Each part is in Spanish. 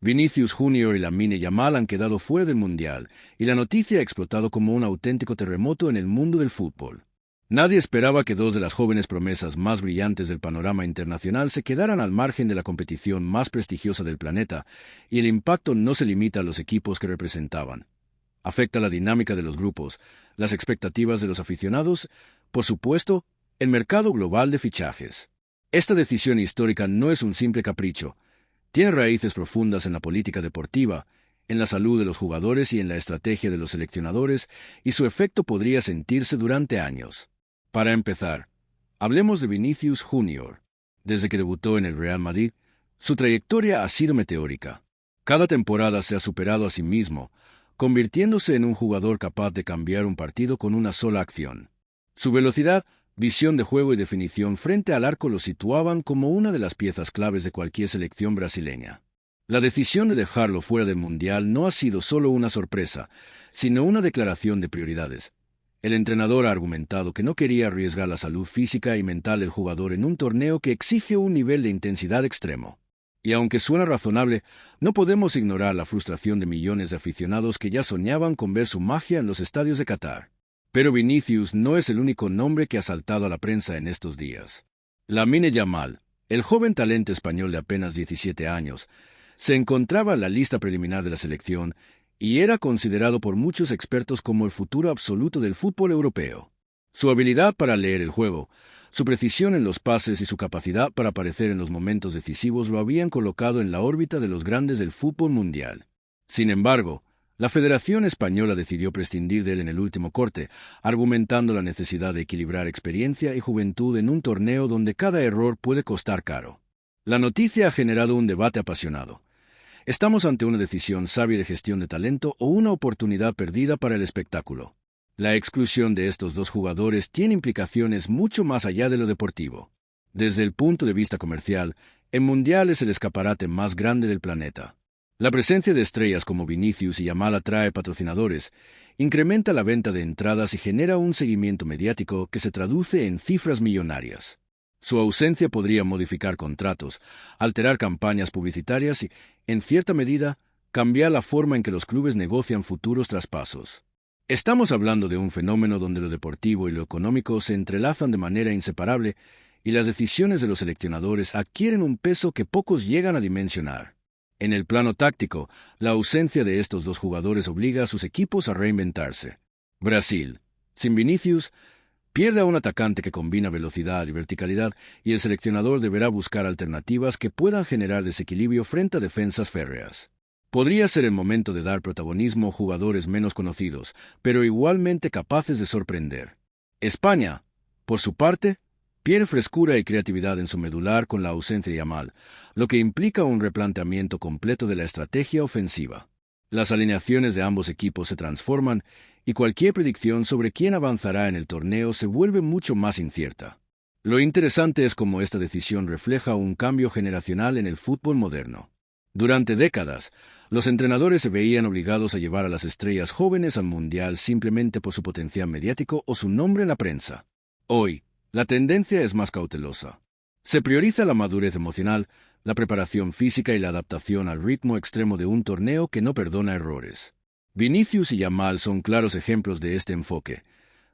Vinicius Jr. y Lamine Yamal han quedado fuera del Mundial, y la noticia ha explotado como un auténtico terremoto en el mundo del fútbol. Nadie esperaba que dos de las jóvenes promesas más brillantes del panorama internacional se quedaran al margen de la competición más prestigiosa del planeta, y el impacto no se limita a los equipos que representaban. Afecta la dinámica de los grupos, las expectativas de los aficionados, por supuesto, el mercado global de fichajes. Esta decisión histórica no es un simple capricho. Tiene raíces profundas en la política deportiva, en la salud de los jugadores y en la estrategia de los seleccionadores, y su efecto podría sentirse durante años. Para empezar, hablemos de Vinicius Jr. Desde que debutó en el Real Madrid, su trayectoria ha sido meteórica. Cada temporada se ha superado a sí mismo, convirtiéndose en un jugador capaz de cambiar un partido con una sola acción. Su velocidad, visión de juego y definición frente al arco lo situaban como una de las piezas claves de cualquier selección brasileña. La decisión de dejarlo fuera del Mundial no ha sido solo una sorpresa, sino una declaración de prioridades. El entrenador ha argumentado que no quería arriesgar la salud física y mental del jugador en un torneo que exige un nivel de intensidad extremo. Y aunque suena razonable, no podemos ignorar la frustración de millones de aficionados que ya soñaban con ver su magia en los estadios de Qatar. Pero Vinicius no es el único nombre que ha saltado a la prensa en estos días. Lamine Yamal, el joven talento español de apenas 17 años, se encontraba en la lista preliminar de la selección y era considerado por muchos expertos como el futuro absoluto del fútbol europeo. Su habilidad para leer el juego, su precisión en los pases y su capacidad para aparecer en los momentos decisivos lo habían colocado en la órbita de los grandes del fútbol mundial. Sin embargo, la Federación Española decidió prescindir de él en el último corte, argumentando la necesidad de equilibrar experiencia y juventud en un torneo donde cada error puede costar caro. La noticia ha generado un debate apasionado. ¿Estamos ante una decisión sabia de gestión de talento o una oportunidad perdida para el espectáculo? La exclusión de estos dos jugadores tiene implicaciones mucho más allá de lo deportivo. Desde el punto de vista comercial, el Mundial es el escaparate más grande del planeta. La presencia de estrellas como Vinicius y Yamal atrae patrocinadores, incrementa la venta de entradas y genera un seguimiento mediático que se traduce en cifras millonarias. Su ausencia podría modificar contratos, alterar campañas publicitarias y, en cierta medida, cambiar la forma en que los clubes negocian futuros traspasos. Estamos hablando de un fenómeno donde lo deportivo y lo económico se entrelazan de manera inseparable y las decisiones de los seleccionadores adquieren un peso que pocos llegan a dimensionar. En el plano táctico, la ausencia de estos dos jugadores obliga a sus equipos a reinventarse. Brasil, sin Vinicius, pierde a un atacante que combina velocidad y verticalidad, y el seleccionador deberá buscar alternativas que puedan generar desequilibrio frente a defensas férreas. Podría ser el momento de dar protagonismo a jugadores menos conocidos, pero igualmente capaces de sorprender. España, por su parte, pierde frescura y creatividad en su medular con la ausencia de Yamal, lo que implica un replanteamiento completo de la estrategia ofensiva. Las alineaciones de ambos equipos se transforman y cualquier predicción sobre quién avanzará en el torneo se vuelve mucho más incierta. Lo interesante es cómo esta decisión refleja un cambio generacional en el fútbol moderno. Durante décadas, los entrenadores se veían obligados a llevar a las estrellas jóvenes al Mundial simplemente por su potencial mediático o su nombre en la prensa. Hoy, la tendencia es más cautelosa. Se prioriza la madurez emocional, la preparación física y la adaptación al ritmo extremo de un torneo que no perdona errores. Vinicius y Yamal son claros ejemplos de este enfoque.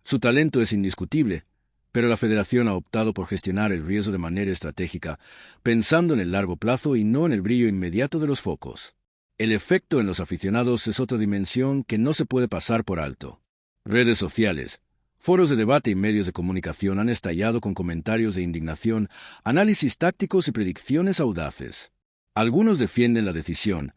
Su talento es indiscutible, pero la Federación ha optado por gestionar el riesgo de manera estratégica, pensando en el largo plazo y no en el brillo inmediato de los focos. El efecto en los aficionados es otra dimensión que no se puede pasar por alto. Redes sociales, foros de debate y medios de comunicación han estallado con comentarios de indignación, análisis tácticos y predicciones audaces. Algunos defienden la decisión,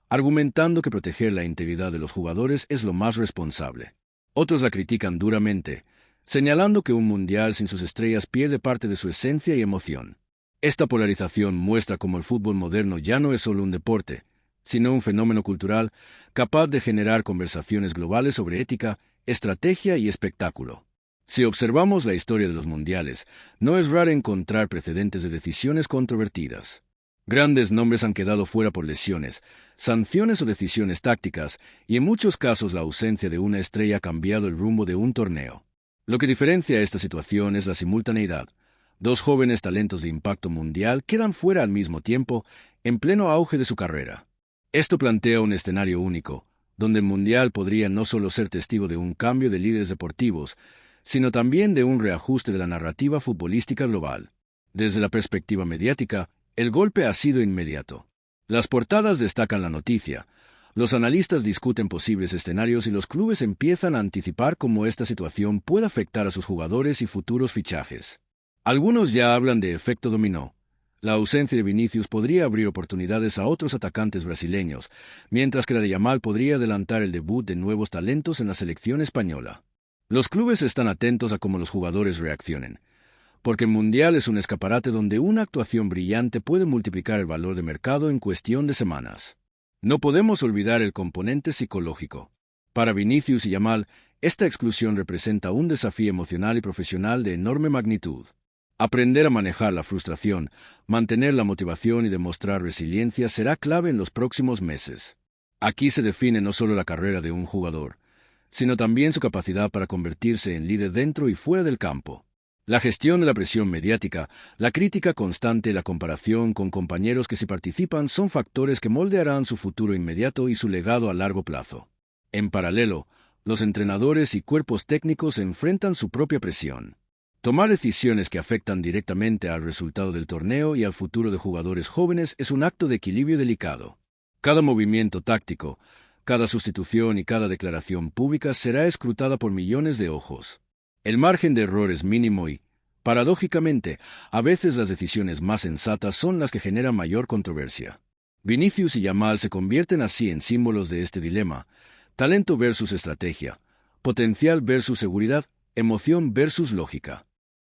argumentando que proteger la integridad de los jugadores es lo más responsable. Otros la critican duramente, señalando que un mundial sin sus estrellas pierde parte de su esencia y emoción. Esta polarización muestra cómo el fútbol moderno ya no es solo un deporte, sino un fenómeno cultural capaz de generar conversaciones globales sobre ética, estrategia y espectáculo. Si observamos la historia de los mundiales, no es raro encontrar precedentes de decisiones controvertidas. Grandes nombres han quedado fuera por lesiones, sanciones o decisiones tácticas, y en muchos casos la ausencia de una estrella ha cambiado el rumbo de un torneo. Lo que diferencia esta situación es la simultaneidad. Dos jóvenes talentos de impacto mundial quedan fuera al mismo tiempo, en pleno auge de su carrera. Esto plantea un escenario único, donde el Mundial podría no solo ser testigo de un cambio de líderes deportivos, sino también de un reajuste de la narrativa futbolística global. Desde la perspectiva mediática, el golpe ha sido inmediato. Las portadas destacan la noticia, los analistas discuten posibles escenarios y los clubes empiezan a anticipar cómo esta situación puede afectar a sus jugadores y futuros fichajes. Algunos ya hablan de efecto dominó. La ausencia de Vinicius podría abrir oportunidades a otros atacantes brasileños, mientras que la de Yamal podría adelantar el debut de nuevos talentos en la selección española. Los clubes están atentos a cómo los jugadores reaccionen, porque el Mundial es un escaparate donde una actuación brillante puede multiplicar el valor de mercado en cuestión de semanas. No podemos olvidar el componente psicológico. Para Vinicius y Yamal, esta exclusión representa un desafío emocional y profesional de enorme magnitud. Aprender a manejar la frustración, mantener la motivación y demostrar resiliencia será clave en los próximos meses. Aquí se define no solo la carrera de un jugador, sino también su capacidad para convertirse en líder dentro y fuera del campo. La gestión de la presión mediática, la crítica constante y la comparación con compañeros que sí participan son factores que moldearán su futuro inmediato y su legado a largo plazo. En paralelo, los entrenadores y cuerpos técnicos enfrentan su propia presión. Tomar decisiones que afectan directamente al resultado del torneo y al futuro de jugadores jóvenes es un acto de equilibrio delicado. Cada movimiento táctico, cada sustitución y cada declaración pública será escrutada por millones de ojos. El margen de error es mínimo y, paradójicamente, a veces las decisiones más sensatas son las que generan mayor controversia. Vinicius y Yamal se convierten así en símbolos de este dilema: talento versus estrategia, potencial versus seguridad, emoción versus lógica.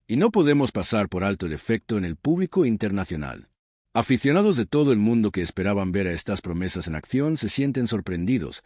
Y no podemos pasar por alto el efecto en el público internacional. Aficionados de todo el mundo que esperaban ver a estas promesas en acción se sienten sorprendidos,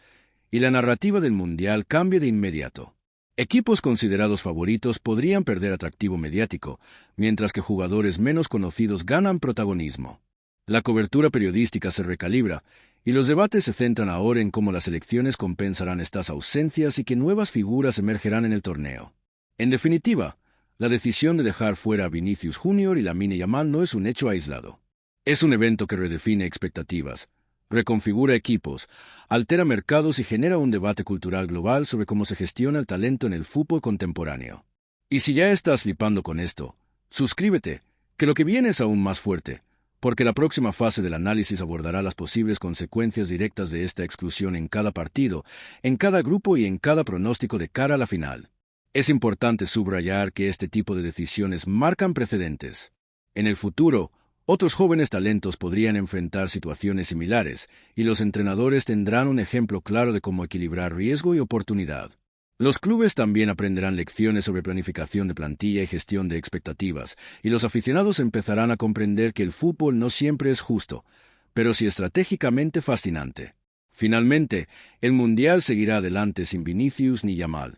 y la narrativa del Mundial cambia de inmediato. Equipos considerados favoritos podrían perder atractivo mediático, mientras que jugadores menos conocidos ganan protagonismo. La cobertura periodística se recalibra, y los debates se centran ahora en cómo las selecciones compensarán estas ausencias y qué nuevas figuras emergerán en el torneo. En definitiva, la decisión de dejar fuera a Vinicius Jr. y Lamine Yamal no es un hecho aislado. Es un evento que redefine expectativas, reconfigura equipos, altera mercados y genera un debate cultural global sobre cómo se gestiona el talento en el fútbol contemporáneo. Y si ya estás flipando con esto, suscríbete, que lo que viene es aún más fuerte, porque la próxima fase del análisis abordará las posibles consecuencias directas de esta exclusión en cada partido, en cada grupo y en cada pronóstico de cara a la final. Es importante subrayar que este tipo de decisiones marcan precedentes. En el futuro, otros jóvenes talentos podrían enfrentar situaciones similares, y los entrenadores tendrán un ejemplo claro de cómo equilibrar riesgo y oportunidad. Los clubes también aprenderán lecciones sobre planificación de plantilla y gestión de expectativas, y los aficionados empezarán a comprender que el fútbol no siempre es justo, pero sí estratégicamente fascinante. Finalmente, el Mundial seguirá adelante sin Vinicius ni Yamal,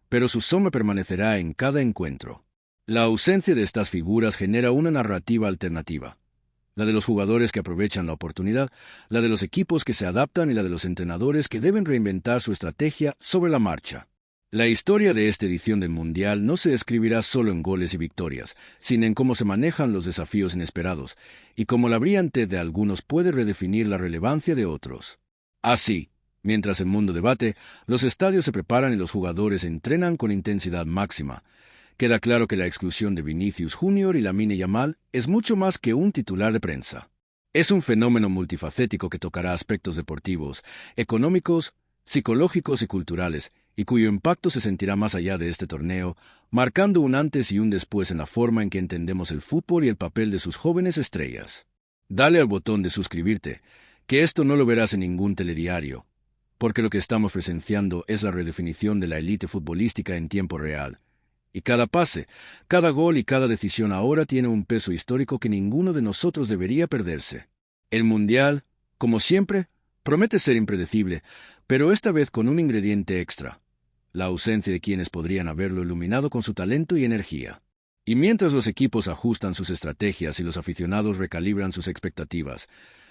pero su sombra permanecerá en cada encuentro. La ausencia de estas figuras genera una narrativa alternativa: la de los jugadores que aprovechan la oportunidad, la de los equipos que se adaptan y la de los entrenadores que deben reinventar su estrategia sobre la marcha. La historia de esta edición del Mundial no se escribirá solo en goles y victorias, sino en cómo se manejan los desafíos inesperados, y cómo la brillantez de algunos puede redefinir la relevancia de otros. Así, mientras el mundo debate, los estadios se preparan y los jugadores entrenan con intensidad máxima. Queda claro que la exclusión de Vinicius Jr. y Lamine Yamal es mucho más que un titular de prensa. Es un fenómeno multifacético que tocará aspectos deportivos, económicos, psicológicos y culturales, y cuyo impacto se sentirá más allá de este torneo, marcando un antes y un después en la forma en que entendemos el fútbol y el papel de sus jóvenes estrellas. Dale al botón de suscribirte, que esto no lo verás en ningún telediario, porque lo que estamos presenciando es la redefinición de la élite futbolística en tiempo real. Y cada pase, cada gol y cada decisión ahora tiene un peso histórico que ninguno de nosotros debería perderse. El Mundial, como siempre, promete ser impredecible, pero esta vez con un ingrediente extra: la ausencia de quienes podrían haberlo iluminado con su talento y energía. Y mientras los equipos ajustan sus estrategias y los aficionados recalibran sus expectativas,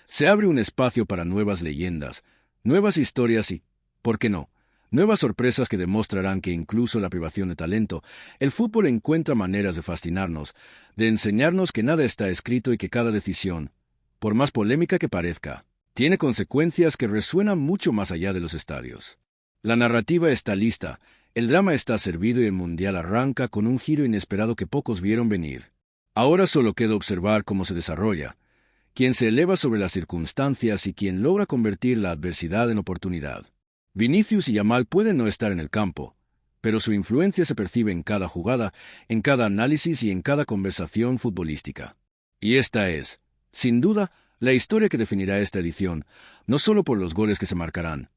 se abre un espacio para nuevas leyendas, nuevas historias y, ¿por qué no?, nuevas sorpresas que demostrarán que incluso la privación de talento, el fútbol encuentra maneras de fascinarnos, de enseñarnos que nada está escrito y que cada decisión, por más polémica que parezca, tiene consecuencias que resuenan mucho más allá de los estadios. La narrativa está lista, el drama está servido y el Mundial arranca con un giro inesperado que pocos vieron venir. Ahora solo queda observar cómo se desarrolla, quién se eleva sobre las circunstancias y quién logra convertir la adversidad en oportunidad. Vinicius y Yamal pueden no estar en el campo, pero su influencia se percibe en cada jugada, en cada análisis y en cada conversación futbolística. Y esta es, sin duda, la historia que definirá esta edición, no solo por los goles que se marcarán,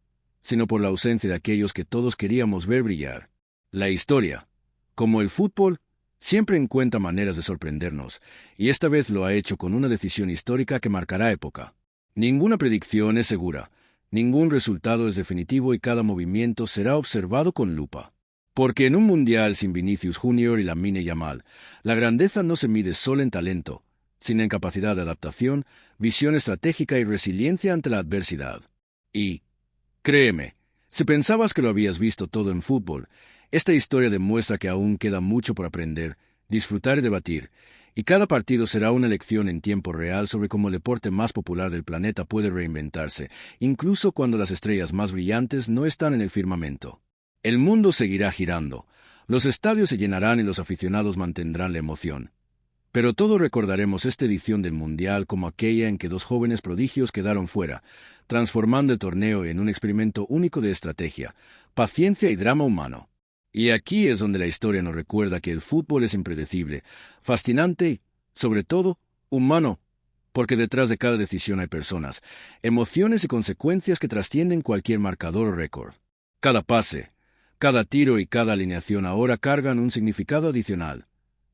sino por la ausencia de aquellos que todos queríamos ver brillar. La historia, como el fútbol, siempre encuentra maneras de sorprendernos, y esta vez lo ha hecho con una decisión histórica que marcará época. Ninguna predicción es segura, ningún resultado es definitivo y cada movimiento será observado con lupa. Porque en un mundial sin Vinicius Junior y Lamine Yamal, la grandeza no se mide solo en talento, sino en capacidad de adaptación, visión estratégica y resiliencia ante la adversidad. Y, créeme, si pensabas que lo habías visto todo en fútbol, esta historia demuestra que aún queda mucho por aprender, disfrutar y debatir, y cada partido será una lección en tiempo real sobre cómo el deporte más popular del planeta puede reinventarse, incluso cuando las estrellas más brillantes no están en el firmamento. El mundo seguirá girando, los estadios se llenarán y los aficionados mantendrán la emoción. Pero todos recordaremos esta edición del Mundial como aquella en que dos jóvenes prodigios quedaron fuera, transformando el torneo en un experimento único de estrategia, paciencia y drama humano. Y aquí es donde la historia nos recuerda que el fútbol es impredecible, fascinante y, sobre todo, humano, porque detrás de cada decisión hay personas, emociones y consecuencias que trascienden cualquier marcador o récord. Cada pase, cada tiro y cada alineación ahora cargan un significado adicional.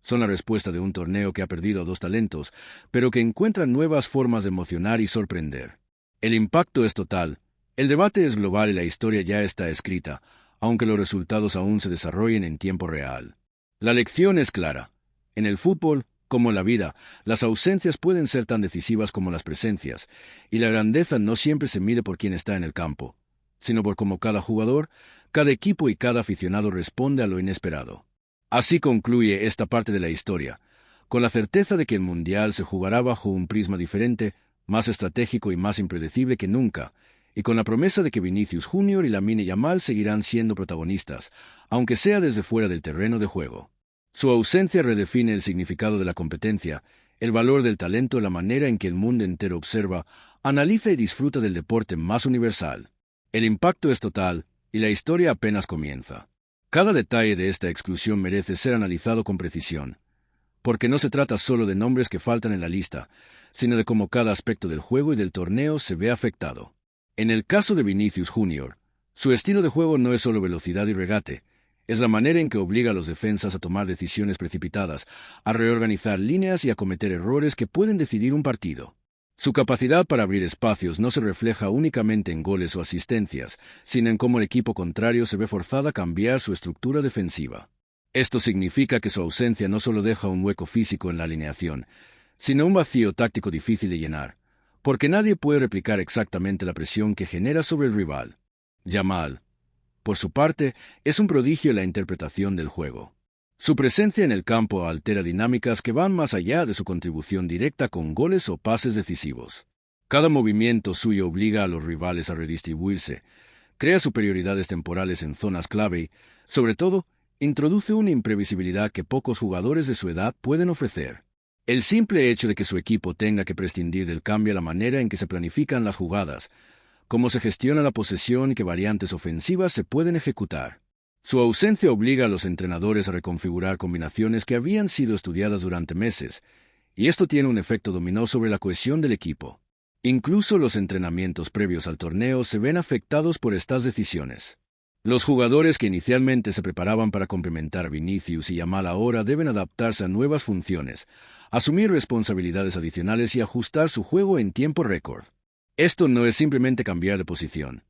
Son la respuesta de un torneo que ha perdido a dos talentos, pero que encuentran nuevas formas de emocionar y sorprender. El impacto es total, el debate es global y la historia ya está escrita, aunque los resultados aún se desarrollen en tiempo real. La lección es clara. En el fútbol, como en la vida, las ausencias pueden ser tan decisivas como las presencias, y la grandeza no siempre se mide por quién está en el campo, sino por cómo cada jugador, cada equipo y cada aficionado responde a lo inesperado. Así concluye esta parte de la historia, con la certeza de que el Mundial se jugará bajo un prisma diferente, más estratégico y más impredecible que nunca, y con la promesa de que Vinicius Junior y Lamine Yamal seguirán siendo protagonistas, aunque sea desde fuera del terreno de juego. Su ausencia redefine el significado de la competencia, el valor del talento, la manera en que el mundo entero observa, analiza y disfruta del deporte más universal. El impacto es total, y la historia apenas comienza. Cada detalle de esta exclusión merece ser analizado con precisión, porque no se trata solo de nombres que faltan en la lista, sino de cómo cada aspecto del juego y del torneo se ve afectado. En el caso de Vinicius Junior, su estilo de juego no es solo velocidad y regate, es la manera en que obliga a los defensas a tomar decisiones precipitadas, a reorganizar líneas y a cometer errores que pueden decidir un partido. Su capacidad para abrir espacios no se refleja únicamente en goles o asistencias, sino en cómo el equipo contrario se ve forzado a cambiar su estructura defensiva. Esto significa que su ausencia no solo deja un hueco físico en la alineación, sino un vacío táctico difícil de llenar, porque nadie puede replicar exactamente la presión que genera sobre el rival. Yamal, por su parte, es un prodigio en la interpretación del juego. Su presencia en el campo altera dinámicas que van más allá de su contribución directa con goles o pases decisivos. Cada movimiento suyo obliga a los rivales a redistribuirse, crea superioridades temporales en zonas clave y, sobre todo, introduce una imprevisibilidad que pocos jugadores de su edad pueden ofrecer. El simple hecho de que su equipo tenga que prescindir del cambia la manera en que se planifican las jugadas, cómo se gestiona la posesión y qué variantes ofensivas se pueden ejecutar. Su ausencia obliga a los entrenadores a reconfigurar combinaciones que habían sido estudiadas durante meses, y esto tiene un efecto dominó sobre la cohesión del equipo. Incluso los entrenamientos previos al torneo se ven afectados por estas decisiones. Los jugadores que inicialmente se preparaban para complementar a Vinicius y Yamal ahora deben adaptarse a nuevas funciones, asumir responsabilidades adicionales y ajustar su juego en tiempo récord. Esto no es simplemente cambiar de posición.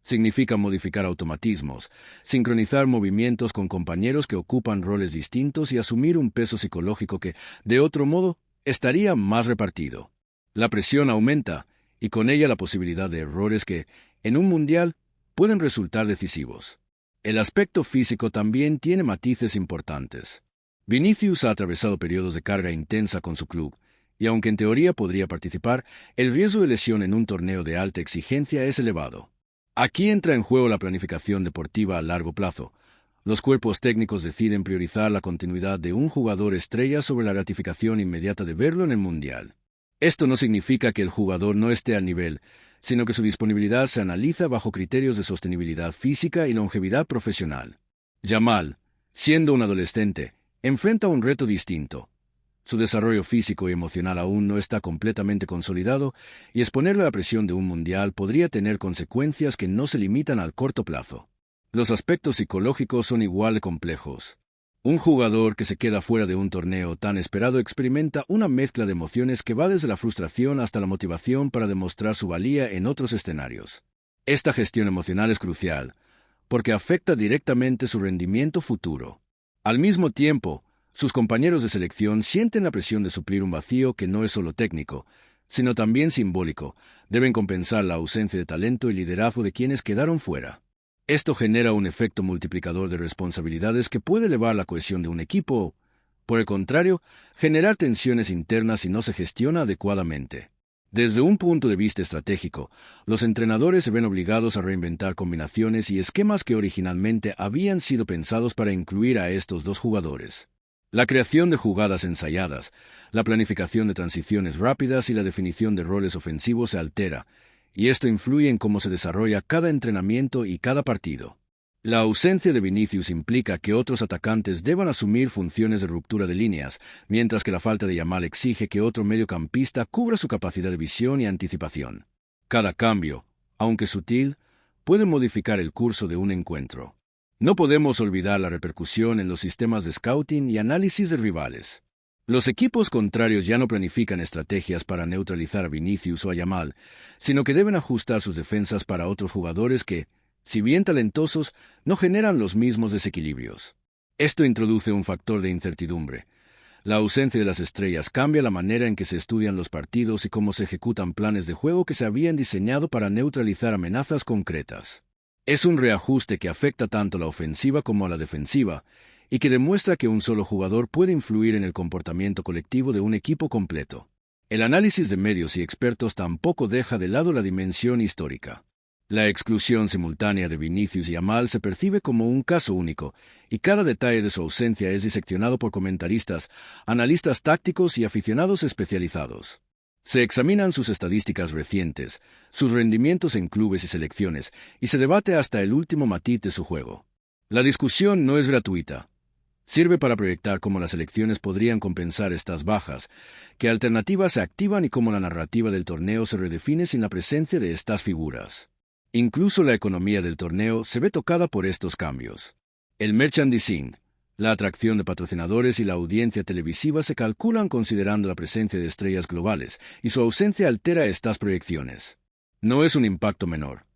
Significa modificar automatismos, sincronizar movimientos con compañeros que ocupan roles distintos y asumir un peso psicológico que, de otro modo, estaría más repartido. La presión aumenta, y con ella la posibilidad de errores que, en un mundial, pueden resultar decisivos. El aspecto físico también tiene matices importantes. Vinicius ha atravesado periodos de carga intensa con su club, y aunque en teoría podría participar, el riesgo de lesión en un torneo de alta exigencia es elevado. Aquí entra en juego la planificación deportiva a largo plazo. Los cuerpos técnicos deciden priorizar la continuidad de un jugador estrella sobre la ratificación inmediata de verlo en el Mundial. Esto no significa que el jugador no esté al nivel, sino que su disponibilidad se analiza bajo criterios de sostenibilidad física y longevidad profesional. Yamal, siendo un adolescente, enfrenta un reto distinto. Su desarrollo físico y emocional aún no está completamente consolidado, y exponerle a la presión de un mundial podría tener consecuencias que no se limitan al corto plazo. Los aspectos psicológicos son igual de complejos. Un jugador que se queda fuera de un torneo tan esperado experimenta una mezcla de emociones que va desde la frustración hasta la motivación para demostrar su valía en otros escenarios. Esta gestión emocional es crucial, porque afecta directamente su rendimiento futuro. Al mismo tiempo, sus compañeros de selección sienten la presión de suplir un vacío que no es solo técnico, sino también simbólico. Deben compensar la ausencia de talento y liderazgo de quienes quedaron fuera. Esto genera un efecto multiplicador de responsabilidades que puede elevar la cohesión de un equipo o, por el contrario, generar tensiones internas si no se gestiona adecuadamente. Desde un punto de vista estratégico, los entrenadores se ven obligados a reinventar combinaciones y esquemas que originalmente habían sido pensados para incluir a estos dos jugadores. La creación de jugadas ensayadas, la planificación de transiciones rápidas y la definición de roles ofensivos se altera, y esto influye en cómo se desarrolla cada entrenamiento y cada partido. La ausencia de Vinicius implica que otros atacantes deban asumir funciones de ruptura de líneas, mientras que la falta de Yamal exige que otro mediocampista cubra su capacidad de visión y anticipación. Cada cambio, aunque sutil, puede modificar el curso de un encuentro. No podemos olvidar la repercusión en los sistemas de scouting y análisis de rivales. Los equipos contrarios ya no planifican estrategias para neutralizar a Vinicius o a Yamal, sino que deben ajustar sus defensas para otros jugadores que, si bien talentosos, no generan los mismos desequilibrios. Esto introduce un factor de incertidumbre. La ausencia de las estrellas cambia la manera en que se estudian los partidos y cómo se ejecutan planes de juego que se habían diseñado para neutralizar amenazas concretas. Es un reajuste que afecta tanto a la ofensiva como a la defensiva, y que demuestra que un solo jugador puede influir en el comportamiento colectivo de un equipo completo. El análisis de medios y expertos tampoco deja de lado la dimensión histórica. La exclusión simultánea de Vinicius y Yamal se percibe como un caso único, y cada detalle de su ausencia es diseccionado por comentaristas, analistas tácticos y aficionados especializados. Se examinan sus estadísticas recientes, sus rendimientos en clubes y selecciones, y se debate hasta el último matiz de su juego. La discusión no es gratuita. Sirve para proyectar cómo las selecciones podrían compensar estas bajas, qué alternativas se activan y cómo la narrativa del torneo se redefine sin la presencia de estas figuras. Incluso la economía del torneo se ve tocada por estos cambios. El merchandising, la atracción de patrocinadores y la audiencia televisiva se calculan considerando la presencia de estrellas globales, y su ausencia altera estas proyecciones. No es un impacto menor.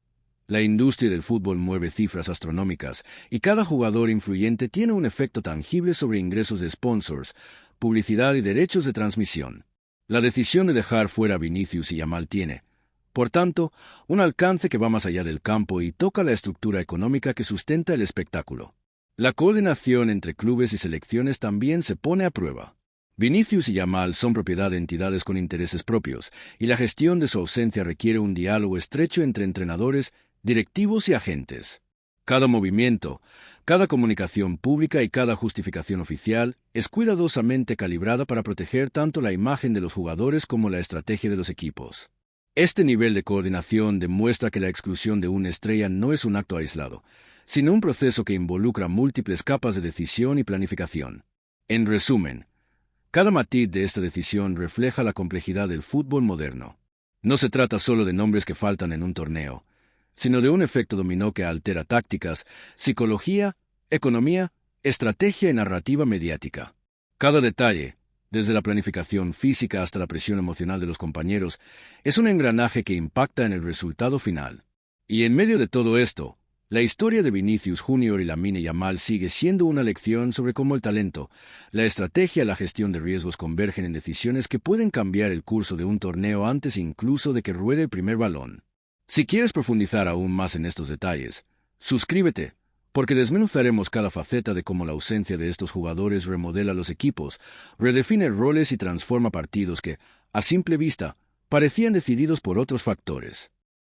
La industria del fútbol mueve cifras astronómicas, y cada jugador influyente tiene un efecto tangible sobre ingresos de sponsors, publicidad y derechos de transmisión. La decisión de dejar fuera a Vinicius y Yamal tiene, por tanto, un alcance que va más allá del campo y toca la estructura económica que sustenta el espectáculo. La coordinación entre clubes y selecciones también se pone a prueba. Vinicius y Yamal son propiedad de entidades con intereses propios, y la gestión de su ausencia requiere un diálogo estrecho entre entrenadores, directivos y agentes. Cada movimiento, cada comunicación pública y cada justificación oficial es cuidadosamente calibrada para proteger tanto la imagen de los jugadores como la estrategia de los equipos. Este nivel de coordinación demuestra que la exclusión de una estrella no es un acto aislado, sino un proceso que involucra múltiples capas de decisión y planificación. En resumen, cada matiz de esta decisión refleja la complejidad del fútbol moderno. No se trata solo de nombres que faltan en un torneo, sino de un efecto dominó que altera tácticas, psicología, economía, estrategia y narrativa mediática. Cada detalle, desde la planificación física hasta la presión emocional de los compañeros, es un engranaje que impacta en el resultado final. Y en medio de todo esto, la historia de Vinicius Jr. y Lamine Yamal sigue siendo una lección sobre cómo el talento, la estrategia y la gestión de riesgos convergen en decisiones que pueden cambiar el curso de un torneo antes incluso de que ruede el primer balón. Si quieres profundizar aún más en estos detalles, suscríbete, Porque desmenuzaremos cada faceta de cómo la ausencia de estos jugadores remodela los equipos, redefine roles y transforma partidos que, a simple vista, parecían decididos por otros factores.